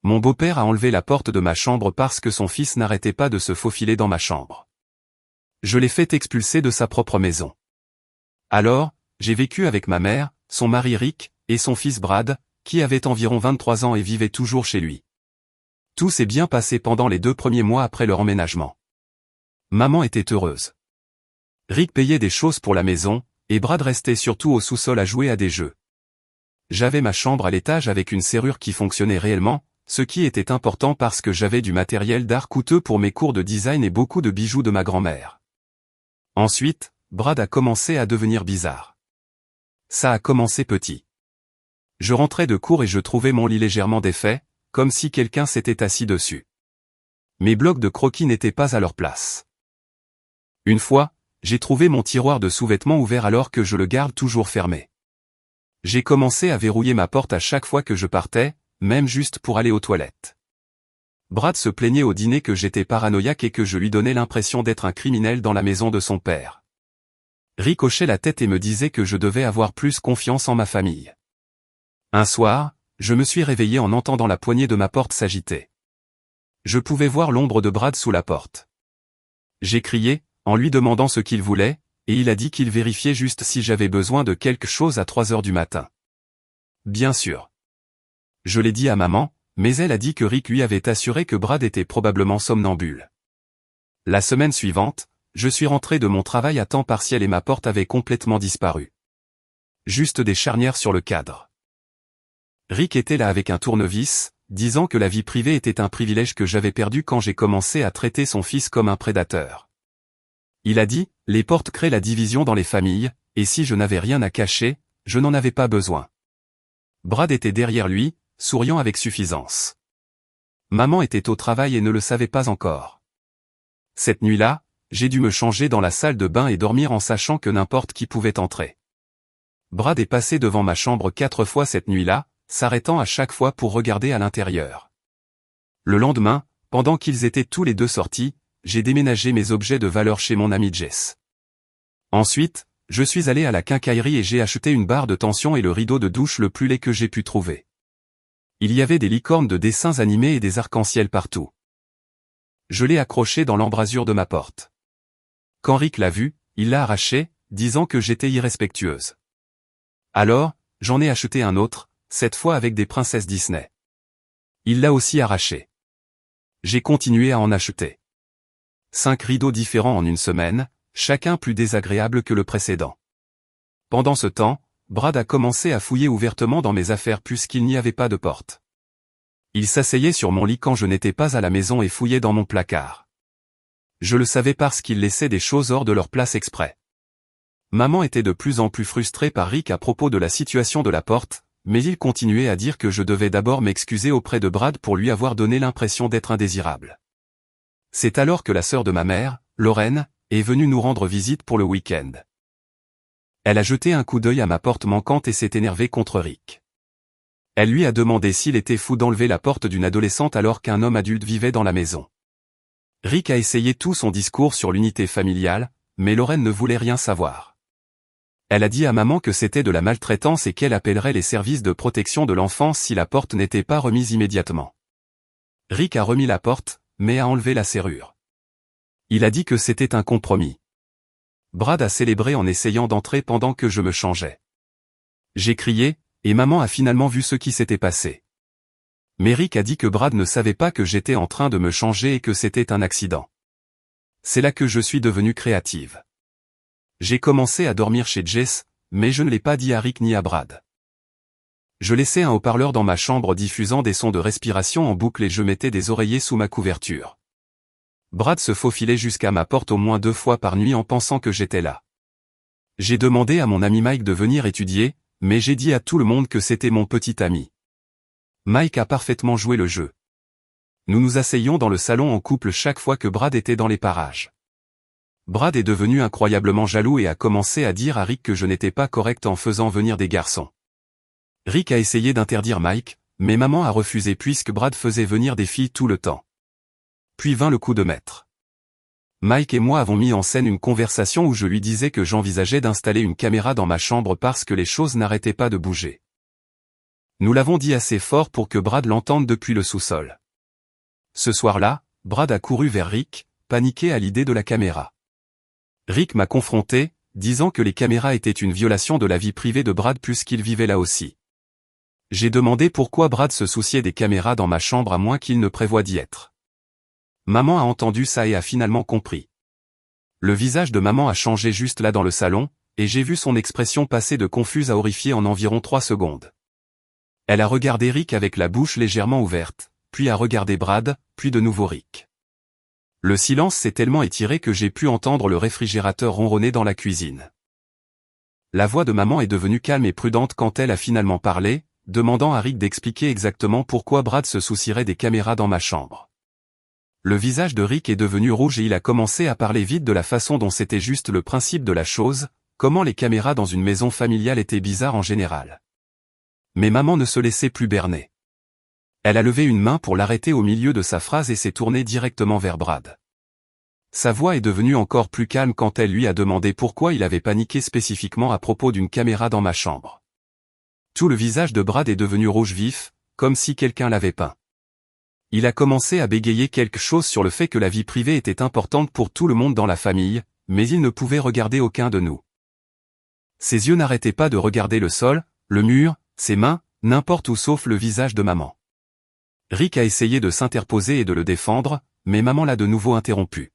mon beau-père a enlevé la porte de ma chambre parce que son fils n'arrêtait pas de se faufiler dans ma chambre. Je l'ai fait expulser de sa propre maison. Alors, j'ai vécu avec ma mère, son mari Rick, et son fils Brad, qui avait environ 23 ans et vivait toujours chez lui. Tout s'est bien passé pendant les 2 premiers mois après leur emménagement. Maman était heureuse. Rick payait des choses pour la maison, et Brad restait surtout au sous-sol à jouer à des jeux. J'avais ma chambre à l'étage avec une serrure qui fonctionnait réellement, ce qui était important parce que j'avais du matériel d'art coûteux pour mes cours de design et beaucoup de bijoux de ma grand-mère. Ensuite, Brad a commencé à devenir bizarre. Ça a commencé petit. Je rentrais de cours et je trouvais mon lit légèrement défait, comme si quelqu'un s'était assis dessus. Mes blocs de croquis n'étaient pas à leur place. Une fois, j'ai trouvé mon tiroir de sous-vêtements ouvert alors que je le garde toujours fermé. J'ai commencé à verrouiller ma porte à chaque fois que je partais, même juste pour aller aux toilettes. Brad se plaignait au dîner que j'étais paranoïaque et que je lui donnais l'impression d'être un criminel dans la maison de son père. Rick hochait la tête et me disait que je devais avoir plus confiance en ma famille. Un soir, je me suis réveillé en entendant la poignée de ma porte s'agiter. Je pouvais voir l'ombre de Brad sous la porte. J'ai crié, en lui demandant ce qu'il voulait, et il a dit qu'il vérifiait juste si j'avais besoin de quelque chose à 3 heures du matin. Bien sûr. Je l'ai dit à maman, mais elle a dit que Rick lui avait assuré que Brad était probablement somnambule. La semaine suivante, je suis rentré de mon travail à temps partiel et ma porte avait complètement disparu. Juste des charnières sur le cadre. Rick était là avec un tournevis, disant que la vie privée était un privilège que j'avais perdu quand j'ai commencé à traiter son fils comme un prédateur. Il a dit, les portes créent la division dans les familles, et si je n'avais rien à cacher, je n'en avais pas besoin. Brad était derrière lui, souriant avec suffisance. Maman était au travail et ne le savait pas encore. Cette nuit-là, j'ai dû me changer dans la salle de bain et dormir en sachant que n'importe qui pouvait entrer. Brad est passé devant ma chambre 4 fois cette nuit-là, s'arrêtant à chaque fois pour regarder à l'intérieur. Le lendemain, pendant qu'ils étaient tous les deux sortis, j'ai déménagé mes objets de valeur chez mon ami Jess. Ensuite, je suis allé à la quincaillerie et j'ai acheté une barre de tension et le rideau de douche le plus laid que j'ai pu trouver. Il y avait des licornes de dessins animés et des arcs-en-ciel partout. Je l'ai accroché dans l'embrasure de ma porte. Quand Rick l'a vu, il l'a arraché, disant que j'étais irrespectueuse. Alors, j'en ai acheté un autre, cette fois avec des princesses Disney. Il l'a aussi arraché. J'ai continué à en acheter. 5 rideaux différents en une semaine, chacun plus désagréable que le précédent. Pendant ce temps, Brad a commencé à fouiller ouvertement dans mes affaires puisqu'il n'y avait pas de porte. Il s'asseyait sur mon lit quand je n'étais pas à la maison et fouillait dans mon placard. Je le savais parce qu'il laissait des choses hors de leur place exprès. Maman était de plus en plus frustrée par Rick à propos de la situation de la porte, mais il continuait à dire que je devais d'abord m'excuser auprès de Brad pour lui avoir donné l'impression d'être indésirable. C'est alors que la sœur de ma mère, Lorraine, est venue nous rendre visite pour le week-end. Elle a jeté un coup d'œil à ma porte manquante et s'est énervée contre Rick. Elle lui a demandé s'il était fou d'enlever la porte d'une adolescente alors qu'un homme adulte vivait dans la maison. Rick a essayé tout son discours sur l'unité familiale, mais Lorraine ne voulait rien savoir. Elle a dit à maman que c'était de la maltraitance et qu'elle appellerait les services de protection de l'enfance si la porte n'était pas remise immédiatement. Rick a remis la porte, mais a enlevé la serrure. Il a dit que c'était un compromis. Brad a célébré en essayant d'entrer pendant que je me changeais. J'ai crié, et maman a finalement vu ce qui s'était passé. Mais Rick a dit que Brad ne savait pas que j'étais en train de me changer et que c'était un accident. C'est là que je suis devenue créative. J'ai commencé à dormir chez Jess, mais je ne l'ai pas dit à Rick ni à Brad. Je laissais un haut-parleur dans ma chambre diffusant des sons de respiration en boucle et je mettais des oreillers sous ma couverture. Brad se faufilait jusqu'à ma porte au moins 2 fois par nuit en pensant que j'étais là. J'ai demandé à mon ami Mike de venir étudier, mais j'ai dit à tout le monde que c'était mon petit ami. Mike a parfaitement joué le jeu. Nous nous asseyions dans le salon en couple chaque fois que Brad était dans les parages. Brad est devenu incroyablement jaloux et a commencé à dire à Rick que je n'étais pas correct en faisant venir des garçons. Rick a essayé d'interdire Mike, mais maman a refusé puisque Brad faisait venir des filles tout le temps. Puis vint le coup de maître. Mike et moi avons mis en scène une conversation où je lui disais que j'envisageais d'installer une caméra dans ma chambre parce que les choses n'arrêtaient pas de bouger. Nous l'avons dit assez fort pour que Brad l'entende depuis le sous-sol. Ce soir-là, Brad a couru vers Rick, paniqué à l'idée de la caméra. Rick m'a confronté, disant que les caméras étaient une violation de la vie privée de Brad puisqu'il vivait là aussi. J'ai demandé pourquoi Brad se souciait des caméras dans ma chambre à moins qu'il ne prévoie d'y être. Maman a entendu ça et a finalement compris. Le visage de maman a changé juste là dans le salon, et j'ai vu son expression passer de confuse à horrifiée en environ 3 secondes. Elle a regardé Rick avec la bouche légèrement ouverte, puis a regardé Brad, puis de nouveau Rick. Le silence s'est tellement étiré que j'ai pu entendre le réfrigérateur ronronner dans la cuisine. La voix de maman est devenue calme et prudente quand elle a finalement parlé, demandant à Rick d'expliquer exactement pourquoi Brad se soucierait des caméras dans ma chambre. Le visage de Rick est devenu rouge et il a commencé à parler vite de la façon dont c'était juste le principe de la chose, comment les caméras dans une maison familiale étaient bizarres en général. Mais maman ne se laissait plus berner. Elle a levé une main pour l'arrêter au milieu de sa phrase et s'est tournée directement vers Brad. Sa voix est devenue encore plus calme quand elle lui a demandé pourquoi il avait paniqué spécifiquement à propos d'une caméra dans ma chambre. Tout le visage de Brad est devenu rouge vif, comme si quelqu'un l'avait peint. Il a commencé à bégayer quelque chose sur le fait que la vie privée était importante pour tout le monde dans la famille, mais il ne pouvait regarder aucun de nous. Ses yeux n'arrêtaient pas de regarder le sol, le mur, ses mains, n'importe où sauf le visage de maman. Rick a essayé de s'interposer et de le défendre, mais maman l'a de nouveau interrompu.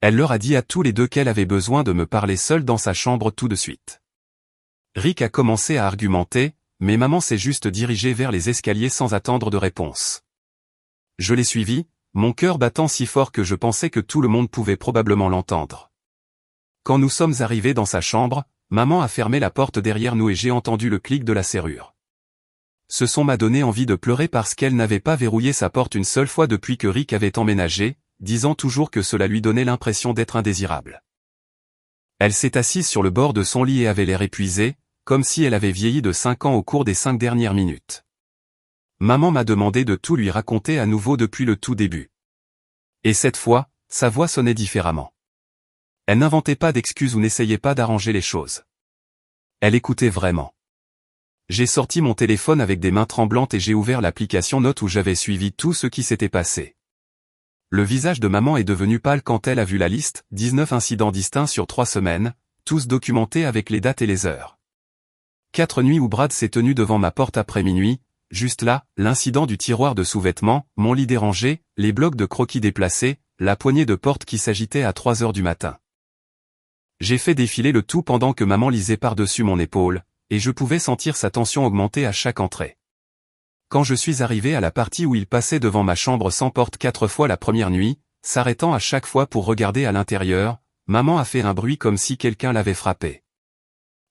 Elle leur a dit à tous les deux qu'elle avait besoin de me parler seule dans sa chambre tout de suite. Rick a commencé à argumenter, mais maman s'est juste dirigée vers les escaliers sans attendre de réponse. Je l'ai suivi, mon cœur battant si fort que je pensais que tout le monde pouvait probablement l'entendre. Quand nous sommes arrivés dans sa chambre, maman a fermé la porte derrière nous et j'ai entendu le clic de la serrure. Ce son m'a donné envie de pleurer parce qu'elle n'avait pas verrouillé sa porte une seule fois depuis que Rick avait emménagé, disant toujours que cela lui donnait l'impression d'être indésirable. Elle s'est assise sur le bord de son lit et avait l'air épuisée, comme si elle avait vieilli de 5 ans au cours des 5 dernières minutes. Maman m'a demandé de tout lui raconter à nouveau depuis le tout début. Et cette fois, sa voix sonnait différemment. Elle n'inventait pas d'excuses ou n'essayait pas d'arranger les choses. Elle écoutait vraiment. J'ai sorti mon téléphone avec des mains tremblantes et j'ai ouvert l'application Notes où j'avais suivi tout ce qui s'était passé. Le visage de maman est devenu pâle quand elle a vu la liste, 19 incidents distincts sur 3 semaines, tous documentés avec les dates et les heures. 4 nuits où Brad s'est tenu devant ma porte après minuit, juste là, l'incident du tiroir de sous-vêtements, mon lit dérangé, les blocs de croquis déplacés, la poignée de porte qui s'agitait à 3 heures du matin. J'ai fait défiler le tout pendant que maman lisait par-dessus mon épaule, et je pouvais sentir sa tension augmenter à chaque entrée. Quand je suis arrivé à la partie où il passait devant ma chambre sans porte 4 fois la première nuit, s'arrêtant à chaque fois pour regarder à l'intérieur, maman a fait un bruit comme si quelqu'un l'avait frappé.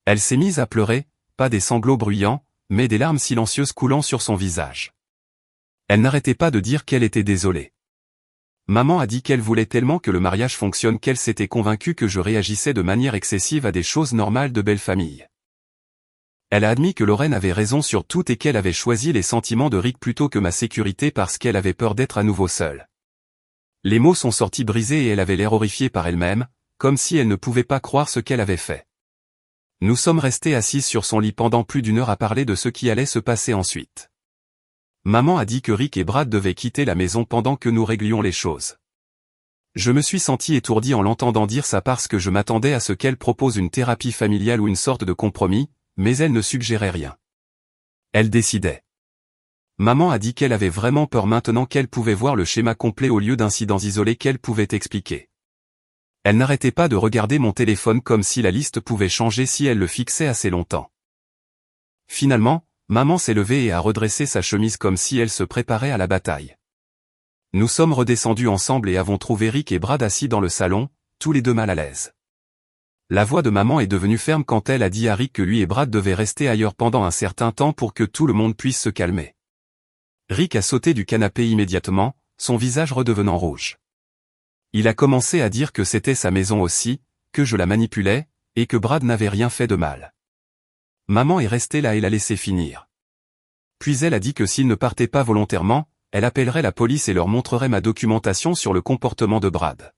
Elle s'est mise à pleurer, pas des sanglots bruyants, mais des larmes silencieuses coulant sur son visage. Elle n'arrêtait pas de dire qu'elle était désolée. Maman a dit qu'elle voulait tellement que le mariage fonctionne qu'elle s'était convaincue que je réagissais de manière excessive à des choses normales de belle famille. Elle a admis que Lorraine avait raison sur tout et qu'elle avait choisi les sentiments de Rick plutôt que ma sécurité parce qu'elle avait peur d'être à nouveau seule. Les mots sont sortis brisés et elle avait l'air horrifiée par elle-même, comme si elle ne pouvait pas croire ce qu'elle avait fait. Nous sommes restés assises sur son lit pendant plus d'1 heure à parler de ce qui allait se passer ensuite. Maman a dit que Rick et Brad devaient quitter la maison pendant que nous réglions les choses. Je me suis senti étourdi en l'entendant dire ça parce que je m'attendais à ce qu'elle propose une thérapie familiale ou une sorte de compromis, mais elle ne suggérait rien. Elle décidait. Maman a dit qu'elle avait vraiment peur maintenant qu'elle pouvait voir le schéma complet au lieu d'incidents isolés qu'elle pouvait expliquer. Elle n'arrêtait pas de regarder mon téléphone comme si la liste pouvait changer si elle le fixait assez longtemps. Finalement, maman s'est levée et a redressé sa chemise comme si elle se préparait à la bataille. Nous sommes redescendus ensemble et avons trouvé Rick et Brad assis dans le salon, tous les deux mal à l'aise. La voix de maman est devenue ferme quand elle a dit à Rick que lui et Brad devaient rester ailleurs pendant un certain temps pour que tout le monde puisse se calmer. Rick a sauté du canapé immédiatement, son visage redevenant rouge. Il a commencé à dire que c'était sa maison aussi, que je la manipulais, et que Brad n'avait rien fait de mal. Maman est restée là et l'a laissé finir. Puis elle a dit que s'il ne partait pas volontairement, elle appellerait la police et leur montrerait ma documentation sur le comportement de Brad.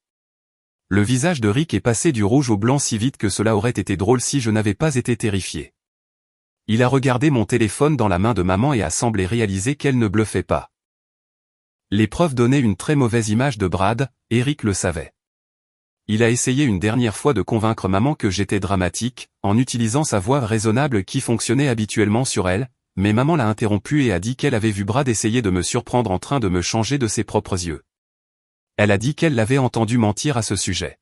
Le visage de Rick est passé du rouge au blanc si vite que cela aurait été drôle si je n'avais pas été terrifié. Il a regardé mon téléphone dans la main de maman et a semblé réaliser qu'elle ne bluffait pas. Les preuves donnaient une très mauvaise image de Brad, Eric le savait. Il a essayé une dernière fois de convaincre maman que j'étais dramatique, en utilisant sa voix raisonnable qui fonctionnait habituellement sur elle, mais maman l'a interrompu et a dit qu'elle avait vu Brad essayer de me surprendre en train de me changer de ses propres yeux. Elle a dit qu'elle l'avait entendu mentir à ce sujet.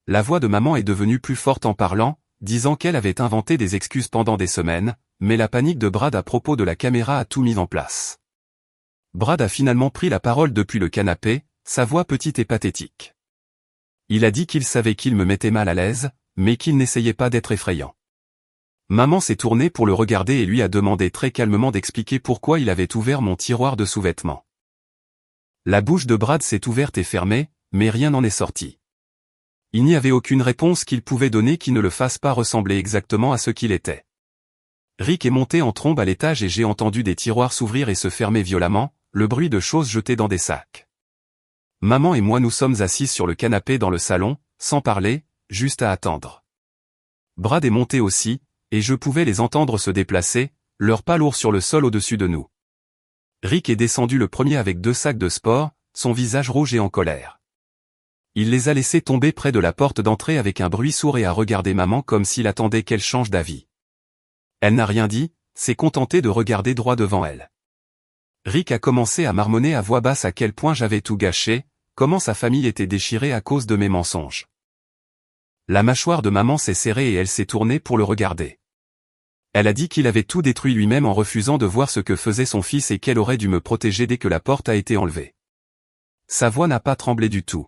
La voix de maman est devenue plus forte en parlant, disant qu'elle avait inventé des excuses pendant des semaines, mais la panique de Brad à propos de la caméra a tout mis en place. Brad a finalement pris la parole depuis le canapé, sa voix petite et pathétique. Il a dit qu'il savait qu'il me mettait mal à l'aise, mais qu'il n'essayait pas d'être effrayant. Maman s'est tournée pour le regarder et lui a demandé très calmement d'expliquer pourquoi il avait ouvert mon tiroir de sous-vêtements. La bouche de Brad s'est ouverte et fermée, mais rien n'en est sorti. Il n'y avait aucune réponse qu'il pouvait donner qui ne le fasse pas ressembler exactement à ce qu'il était. Rick est monté en trombe à l'étage et j'ai entendu des tiroirs s'ouvrir et se fermer violemment, le bruit de choses jetées dans des sacs. Maman et moi nous sommes assises sur le canapé dans le salon, sans parler, juste à attendre. Brad est monté aussi, et je pouvais les entendre se déplacer, leurs pas lourds sur le sol au-dessus de nous. Rick est descendu le premier avec 2 sacs de sport, son visage rouge et en colère. Il les a laissés tomber près de la porte d'entrée avec un bruit sourd et a regardé maman comme s'il attendait qu'elle change d'avis. Elle n'a rien dit, s'est contentée de regarder droit devant elle. Rick a commencé à marmonner à voix basse à quel point j'avais tout gâché, comment sa famille était déchirée à cause de mes mensonges. La mâchoire de maman s'est serrée et elle s'est tournée pour le regarder. Elle a dit qu'il avait tout détruit lui-même en refusant de voir ce que faisait son fils et qu'elle aurait dû me protéger dès que la porte a été enlevée. Sa voix n'a pas tremblé du tout.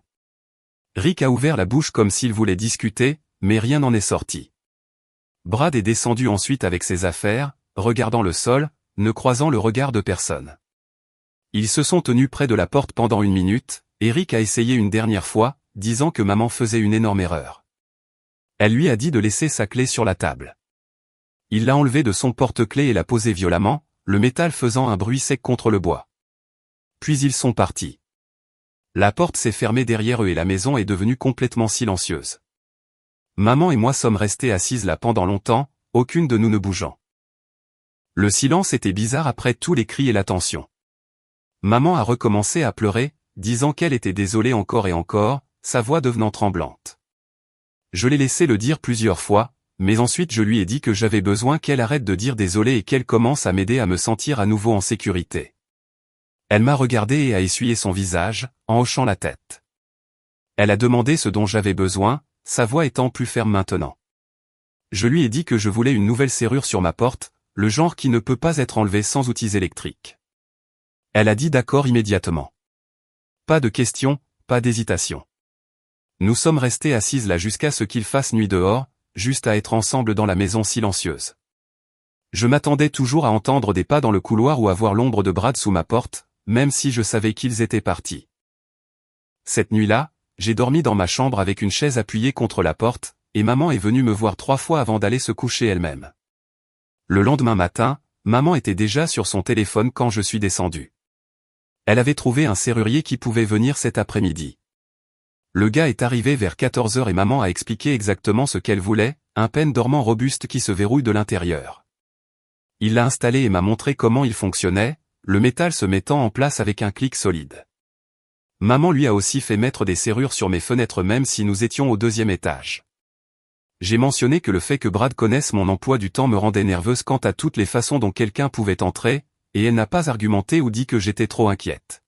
Rick a ouvert la bouche comme s'il voulait discuter, mais rien n'en est sorti. Brad est descendu ensuite avec ses affaires, regardant le sol, ne croisant le regard de personne. Ils se sont tenus près de la porte pendant 1 minute, et Rick a essayé une dernière fois, disant que maman faisait une énorme erreur. Elle lui a dit de laisser sa clé sur la table. Il l'a enlevée de son porte-clés et l'a posée violemment, le métal faisant un bruit sec contre le bois. Puis ils sont partis. La porte s'est fermée derrière eux et la maison est devenue complètement silencieuse. Maman et moi sommes restés assises là pendant longtemps, aucune de nous ne bougeant. Le silence était bizarre après tous les cris et la tension. Maman a recommencé à pleurer, disant qu'elle était désolée encore et encore, sa voix devenant tremblante. Je l'ai laissé le dire plusieurs fois, mais ensuite je lui ai dit que j'avais besoin qu'elle arrête de dire désolé et qu'elle commence à m'aider à me sentir à nouveau en sécurité. Elle m'a regardé et a essuyé son visage, en hochant la tête. Elle a demandé ce dont j'avais besoin, sa voix étant plus ferme maintenant. Je lui ai dit que je voulais une nouvelle serrure sur ma porte, le genre qui ne peut pas être enlevé sans outils électriques. Elle a dit d'accord immédiatement. Pas de questions, pas d'hésitation. Nous sommes restés assises là jusqu'à ce qu'il fasse nuit dehors, juste à être ensemble dans la maison silencieuse. Je m'attendais toujours à entendre des pas dans le couloir ou à voir l'ombre de Brad sous ma porte, même si je savais qu'ils étaient partis. Cette nuit-là, j'ai dormi dans ma chambre avec une chaise appuyée contre la porte, et maman est venue me voir 3 fois avant d'aller se coucher elle-même. Le lendemain matin, maman était déjà sur son téléphone quand je suis descendu. Elle avait trouvé un serrurier qui pouvait venir cet après-midi. Le gars est arrivé vers 14 h et maman a expliqué exactement ce qu'elle voulait, un pêne dormant robuste qui se verrouille de l'intérieur. Il l'a installé et m'a montré comment il fonctionnait, le métal se mettant en place avec un clic solide. Maman lui a aussi fait mettre des serrures sur mes fenêtres même si nous étions au 2e étage. J'ai mentionné que le fait que Brad connaisse mon emploi du temps me rendait nerveuse quant à toutes les façons dont quelqu'un pouvait entrer, et elle n'a pas argumenté ou dit que j'étais trop inquiète.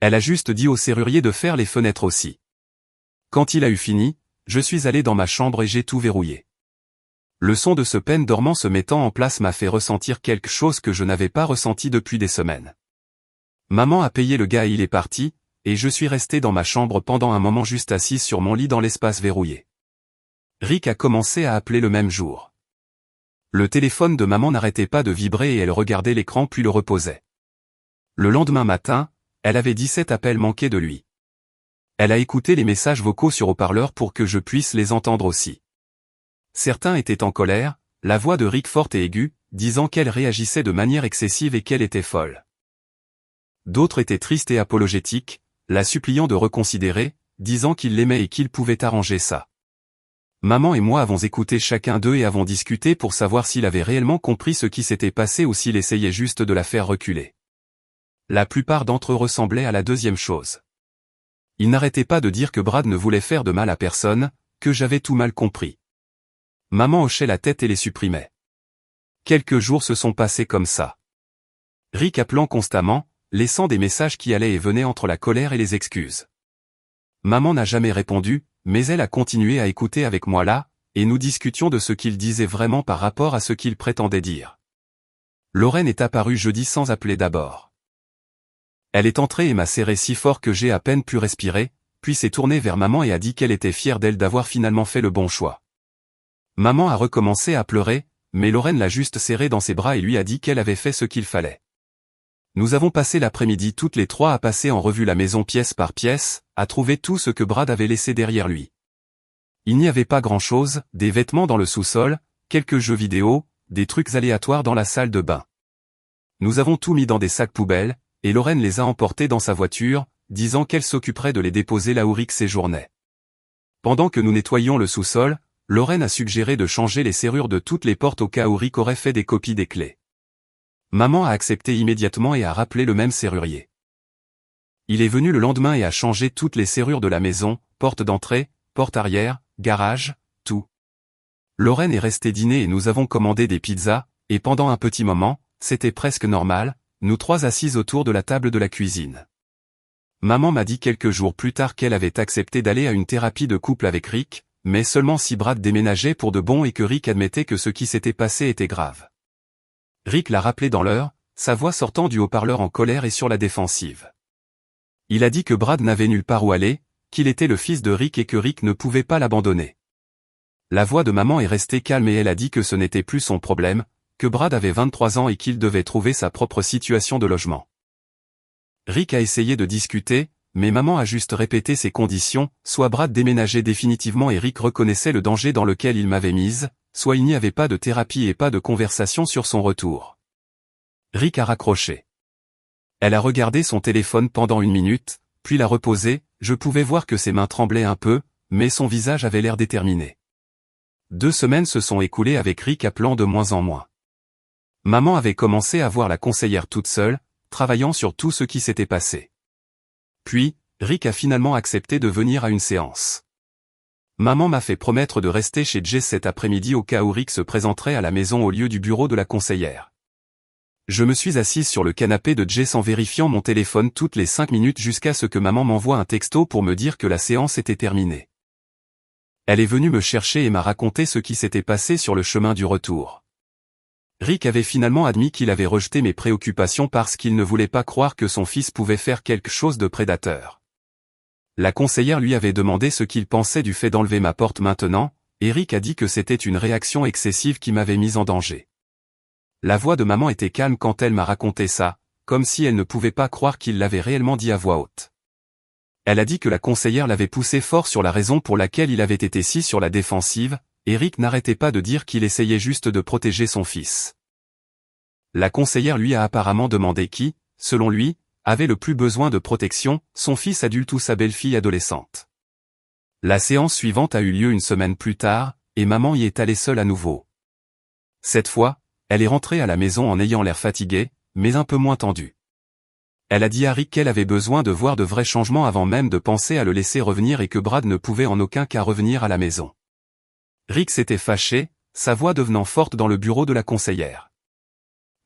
Elle a juste dit au serrurier de faire les fenêtres aussi. Quand il a eu fini, je suis allé dans ma chambre et j'ai tout verrouillé. Le son de ce pêne dormant se mettant en place m'a fait ressentir quelque chose que je n'avais pas ressenti depuis des semaines. Maman a payé le gars et il est parti, et je suis resté dans ma chambre pendant un moment juste assise sur mon lit dans l'espace verrouillé. Rick a commencé à appeler le même jour. Le téléphone de maman n'arrêtait pas de vibrer et elle regardait l'écran puis le reposait. Le lendemain matin, elle avait 17 appels manqués de lui. Elle a écouté les messages vocaux sur haut-parleur pour que je puisse les entendre aussi. Certains étaient en colère, la voix de Rick forte et aiguë, disant qu'elle réagissait de manière excessive et qu'elle était folle. D'autres étaient tristes et apologétiques, la suppliant de reconsidérer, disant qu'il l'aimait et qu'il pouvait arranger ça. Maman et moi avons écouté chacun d'eux et avons discuté pour savoir s'il avait réellement compris ce qui s'était passé ou s'il essayait juste de la faire reculer. La plupart d'entre eux ressemblaient à la deuxième chose. Ils n'arrêtaient pas de dire que Brad ne voulait faire de mal à personne, que j'avais tout mal compris. Maman hochait la tête et les supprimait. Quelques jours se sont passés comme ça. Rick appelant constamment, laissant des messages qui allaient et venaient entre la colère et les excuses. Maman n'a jamais répondu, mais elle a continué à écouter avec moi là, et nous discutions de ce qu'il disait vraiment par rapport à ce qu'il prétendait dire. Lorraine est apparue jeudi sans appeler d'abord. Elle est entrée et m'a serré si fort que j'ai à peine pu respirer, puis s'est tournée vers maman et a dit qu'elle était fière d'elle d'avoir finalement fait le bon choix. Maman a recommencé à pleurer, mais Lorraine l'a juste serrée dans ses bras et lui a dit qu'elle avait fait ce qu'il fallait. Nous avons passé l'après-midi toutes les trois à passer en revue la maison pièce par pièce, à trouver tout ce que Brad avait laissé derrière lui. Il n'y avait pas grand-chose, des vêtements dans le sous-sol, quelques jeux vidéo, des trucs aléatoires dans la salle de bain. Nous avons tout mis dans des sacs poubelles, et Lorraine les a emportés dans sa voiture, disant qu'elle s'occuperait de les déposer là où Rick séjournait. Pendant que nous nettoyions le sous-sol, Lorraine a suggéré de changer les serrures de toutes les portes au cas où Rick aurait fait des copies des clés. Maman a accepté immédiatement et a rappelé le même serrurier. Il est venu le lendemain et a changé toutes les serrures de la maison, porte d'entrée, porte arrière, garage, tout. Lorraine est restée dîner et nous avons commandé des pizzas, et pendant un petit moment, c'était presque normal, nous trois assises autour de la table de la cuisine. Maman m'a dit quelques jours plus tard qu'elle avait accepté d'aller à une thérapie de couple avec Rick, mais seulement si Brad déménageait pour de bon et que Rick admettait que ce qui s'était passé était grave. Rick l'a rappelé dans l'heure, sa voix sortant du haut-parleur en colère et sur la défensive. Il a dit que Brad n'avait nulle part où aller, qu'il était le fils de Rick et que Rick ne pouvait pas l'abandonner. La voix de maman est restée calme et elle a dit que ce n'était plus son problème, que Brad avait 23 ans et qu'il devait trouver sa propre situation de logement. Rick a essayé de discuter, mais maman a juste répété ses conditions, soit Brad déménageait définitivement et Rick reconnaissait le danger dans lequel il m'avait mise, soit il n'y avait pas de thérapie et pas de conversation sur son retour. Rick a raccroché. Elle a regardé son téléphone pendant 1 minute, puis l'a reposé, je pouvais voir que ses mains tremblaient un peu, mais son visage avait l'air déterminé. 2 semaines se sont écoulées avec Rick appelant de moins en moins. Maman avait commencé à voir la conseillère toute seule, travaillant sur tout ce qui s'était passé. Puis, Rick a finalement accepté de venir à une séance. Maman m'a fait promettre de rester chez Jess cet après-midi au cas où Rick se présenterait à la maison au lieu du bureau de la conseillère. Je me suis assise sur le canapé de Jess en vérifiant mon téléphone toutes les 5 minutes jusqu'à ce que maman m'envoie un texto pour me dire que la séance était terminée. Elle est venue me chercher et m'a raconté ce qui s'était passé sur le chemin du retour. Rick avait finalement admis qu'il avait rejeté mes préoccupations parce qu'il ne voulait pas croire que son fils pouvait faire quelque chose de prédateur. La conseillère lui avait demandé ce qu'il pensait du fait d'enlever ma porte maintenant, et Rick a dit que c'était une réaction excessive qui m'avait mise en danger. La voix de maman était calme quand elle m'a raconté ça, comme si elle ne pouvait pas croire qu'il l'avait réellement dit à voix haute. Elle a dit que la conseillère l'avait poussé fort sur la raison pour laquelle il avait été si sur la défensive, et Rick n'arrêtait pas de dire qu'il essayait juste de protéger son fils. La conseillère lui a apparemment demandé qui, selon lui, avait le plus besoin de protection, son fils adulte ou sa belle-fille adolescente. La séance suivante a eu lieu 1 semaine plus tard, et maman y est allée seule à nouveau. Cette fois, elle est rentrée à la maison en ayant l'air fatiguée, mais un peu moins tendue. Elle a dit à Rick qu'elle avait besoin de voir de vrais changements avant même de penser à le laisser revenir et que Brad ne pouvait en aucun cas revenir à la maison. Rick s'était fâché, sa voix devenant forte dans le bureau de la conseillère.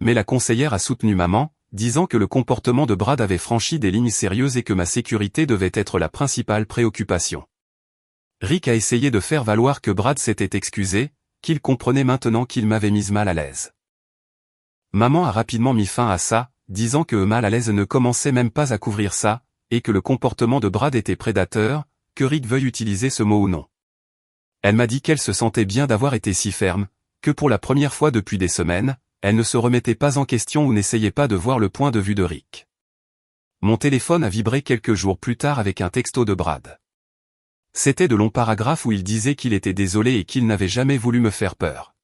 Mais la conseillère a soutenu maman, disant que le comportement de Brad avait franchi des lignes sérieuses et que ma sécurité devait être la principale préoccupation. Rick a essayé de faire valoir que Brad s'était excusé, qu'il comprenait maintenant qu'il m'avait mise mal à l'aise. Maman a rapidement mis fin à ça, disant que mal à l'aise ne commençait même pas à couvrir ça, et que le comportement de Brad était prédateur, que Rick veuille utiliser ce mot ou non. Elle m'a dit qu'elle se sentait bien d'avoir été si ferme, que pour la première fois depuis des semaines, elle ne se remettait pas en question ou n'essayait pas de voir le point de vue de Rick. Mon téléphone a vibré quelques jours plus tard avec un texto de Brad. C'était de longs paragraphes où il disait qu'il était désolé et qu'il n'avait jamais voulu me faire peur.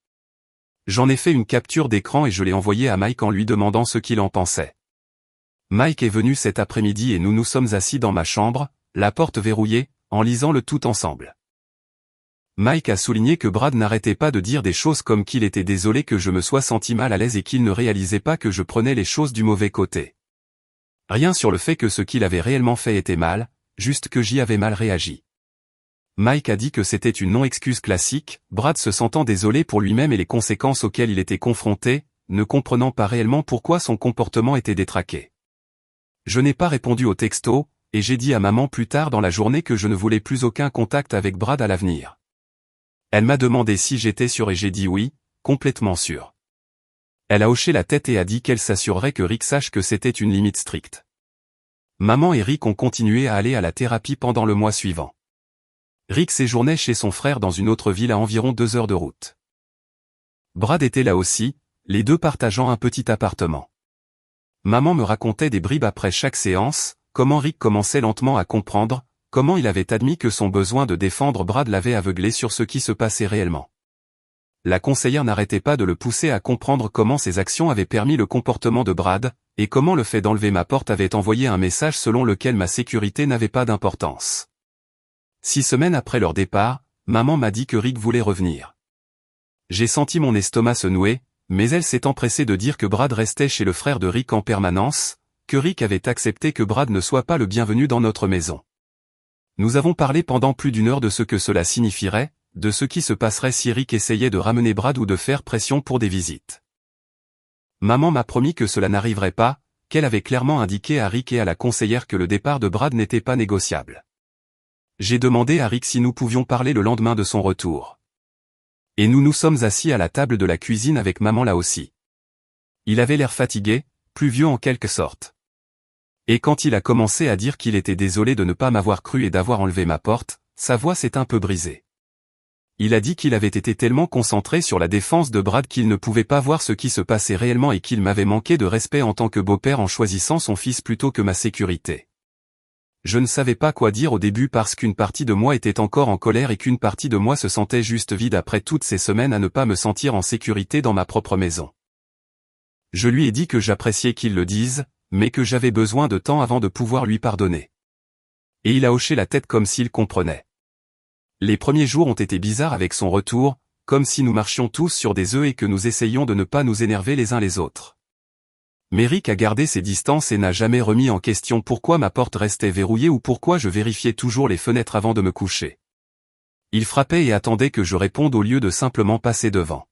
J'en ai fait une capture d'écran et je l'ai envoyée à Mike en lui demandant ce qu'il en pensait. Mike est venu cet après-midi et nous nous sommes assis dans ma chambre, la porte verrouillée, en lisant le tout ensemble. Mike a souligné que Brad n'arrêtait pas de dire des choses comme qu'il était désolé que je me sois senti mal à l'aise et qu'il ne réalisait pas que je prenais les choses du mauvais côté. Rien sur le fait que ce qu'il avait réellement fait était mal, juste que j'y avais mal réagi. Mike a dit que c'était une non-excuse classique, Brad se sentant désolé pour lui-même et les conséquences auxquelles il était confronté, ne comprenant pas réellement pourquoi son comportement était détraqué. Je n'ai pas répondu au texto, et j'ai dit à maman plus tard dans la journée que je ne voulais plus aucun contact avec Brad à l'avenir. Elle m'a demandé si j'étais sûr et j'ai dit oui, complètement sûr. Elle a hoché la tête et a dit qu'elle s'assurerait que Rick sache que c'était une limite stricte. Maman et Rick ont continué à aller à la thérapie pendant le mois suivant. Rick séjournait chez son frère dans une autre ville à environ 2 heures de route. Brad était là aussi, les deux partageant un petit appartement. Maman me racontait des bribes après chaque séance, comment Rick commençait lentement à comprendre, comment il avait admis que son besoin de défendre Brad l'avait aveuglé sur ce qui se passait réellement. La conseillère n'arrêtait pas de le pousser à comprendre comment ses actions avaient permis le comportement de Brad, et comment le fait d'enlever ma porte avait envoyé un message selon lequel ma sécurité n'avait pas d'importance. 6 semaines après leur départ, maman m'a dit que Rick voulait revenir. J'ai senti mon estomac se nouer, mais elle s'est empressée de dire que Brad restait chez le frère de Rick en permanence, que Rick avait accepté que Brad ne soit pas le bienvenu dans notre maison. Nous avons parlé pendant plus d'1 heure de ce que cela signifierait, de ce qui se passerait si Rick essayait de ramener Brad ou de faire pression pour des visites. Maman m'a promis que cela n'arriverait pas, qu'elle avait clairement indiqué à Rick et à la conseillère que le départ de Brad n'était pas négociable. J'ai demandé à Rick si nous pouvions parler le lendemain de son retour. Et nous nous sommes assis à la table de la cuisine avec maman là aussi. Il avait l'air fatigué, plus vieux en quelque sorte. Et quand il a commencé à dire qu'il était désolé de ne pas m'avoir cru et d'avoir enlevé ma porte, sa voix s'est un peu brisée. Il a dit qu'il avait été tellement concentré sur la défense de Brad qu'il ne pouvait pas voir ce qui se passait réellement et qu'il m'avait manqué de respect en tant que beau-père en choisissant son fils plutôt que ma sécurité. Je ne savais pas quoi dire au début parce qu'une partie de moi était encore en colère et qu'une partie de moi se sentait juste vide après toutes ces semaines à ne pas me sentir en sécurité dans ma propre maison. Je lui ai dit que j'appréciais qu'il le dise, mais que j'avais besoin de temps avant de pouvoir lui pardonner. Et il a hoché la tête comme s'il comprenait. Les premiers jours ont été bizarres avec son retour, comme si nous marchions tous sur des œufs et que nous essayions de ne pas nous énerver les uns les autres. Mais Rick a gardé ses distances et n'a jamais remis en question pourquoi ma porte restait verrouillée ou pourquoi je vérifiais toujours les fenêtres avant de me coucher. Il frappait et attendait que je réponde au lieu de simplement passer devant.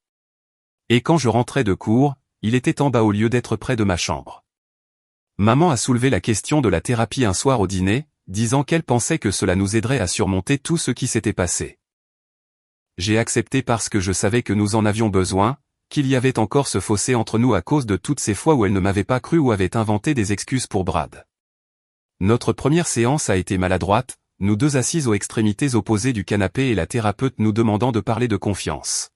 Et quand je rentrais de cours, il était en bas au lieu d'être près de ma chambre. Maman a soulevé la question de la thérapie un soir au dîner, disant qu'elle pensait que cela nous aiderait à surmonter tout ce qui s'était passé. J'ai accepté parce que je savais que nous en avions besoin, qu'il y avait encore ce fossé entre nous à cause de toutes ces fois où elle ne m'avait pas cru ou avait inventé des excuses pour Brad. Notre première séance a été maladroite, nous deux assises aux extrémités opposées du canapé et la thérapeute nous demandant de parler de confiance.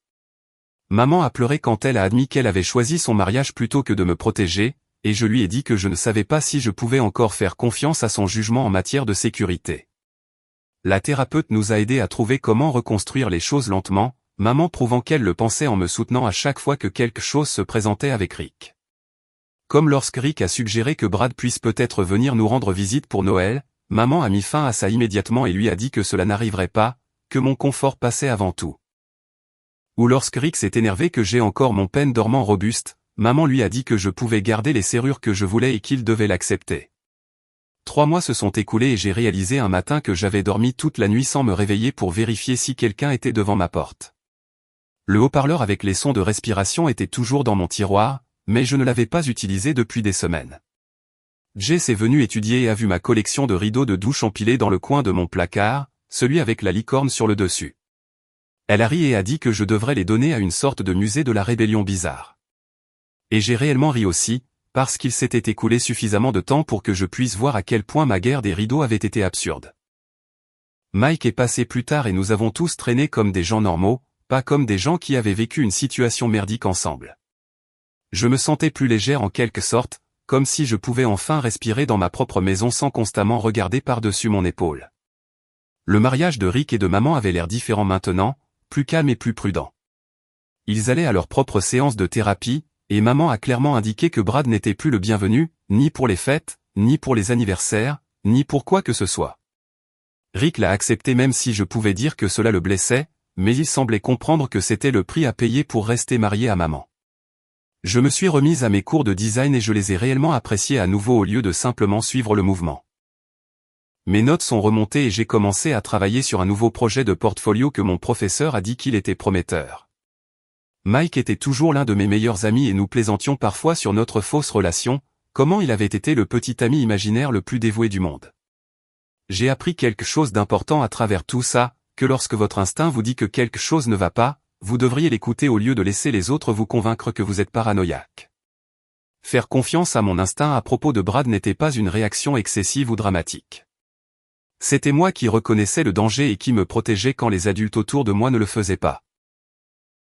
Maman a pleuré quand elle a admis qu'elle avait choisi son mariage plutôt que de me protéger, et je lui ai dit que je ne savais pas si je pouvais encore faire confiance à son jugement en matière de sécurité. La thérapeute nous a aidés à trouver comment reconstruire les choses lentement, maman prouvant qu'elle le pensait en me soutenant à chaque fois que quelque chose se présentait avec Rick. Comme lorsque Rick a suggéré que Brad puisse peut-être venir nous rendre visite pour Noël, maman a mis fin à ça immédiatement et lui a dit que cela n'arriverait pas, que mon confort passait avant tout. Ou lorsque Rick s'est énervé que j'ai encore mon père dormant robuste, maman lui a dit que je pouvais garder les serrures que je voulais et qu'il devait l'accepter. 3 mois se sont écoulés et j'ai réalisé un matin que j'avais dormi toute la nuit sans me réveiller pour vérifier si quelqu'un était devant ma porte. Le haut-parleur avec les sons de respiration était toujours dans mon tiroir, mais je ne l'avais pas utilisé depuis des semaines. Jess est venue étudier et a vu ma collection de rideaux de douche empilés dans le coin de mon placard, celui avec la licorne sur le dessus. Elle a ri et a dit que je devrais les donner à une sorte de musée de la rébellion bizarre. Et j'ai réellement ri aussi, parce qu'il s'était écoulé suffisamment de temps pour que je puisse voir à quel point ma guerre des rideaux avait été absurde. Mike est passé plus tard et nous avons tous traîné comme des gens normaux, pas comme des gens qui avaient vécu une situation merdique ensemble. Je me sentais plus légère en quelque sorte, comme si je pouvais enfin respirer dans ma propre maison sans constamment regarder par-dessus mon épaule. Le mariage de Rick et de maman avait l'air différent maintenant, plus calme et plus prudent. Ils allaient à leur propre séance de thérapie, et maman a clairement indiqué que Brad n'était plus le bienvenu, ni pour les fêtes, ni pour les anniversaires, ni pour quoi que ce soit. Rick l'a accepté même si je pouvais dire que cela le blessait, mais il semblait comprendre que c'était le prix à payer pour rester marié à maman. Je me suis remise à mes cours de design et je les ai réellement appréciés à nouveau au lieu de simplement suivre le mouvement. Mes notes sont remontées et j'ai commencé à travailler sur un nouveau projet de portfolio que mon professeur a dit qu'il était prometteur. Mike était toujours l'un de mes meilleurs amis et nous plaisantions parfois sur notre fausse relation, comment il avait été le petit ami imaginaire le plus dévoué du monde. J'ai appris quelque chose d'important à travers tout ça, que lorsque votre instinct vous dit que quelque chose ne va pas, vous devriez l'écouter au lieu de laisser les autres vous convaincre que vous êtes paranoïaque. Faire confiance à mon instinct à propos de Brad n'était pas une réaction excessive ou dramatique. C'était moi qui reconnaissais le danger et qui me protégeais quand les adultes autour de moi ne le faisaient pas.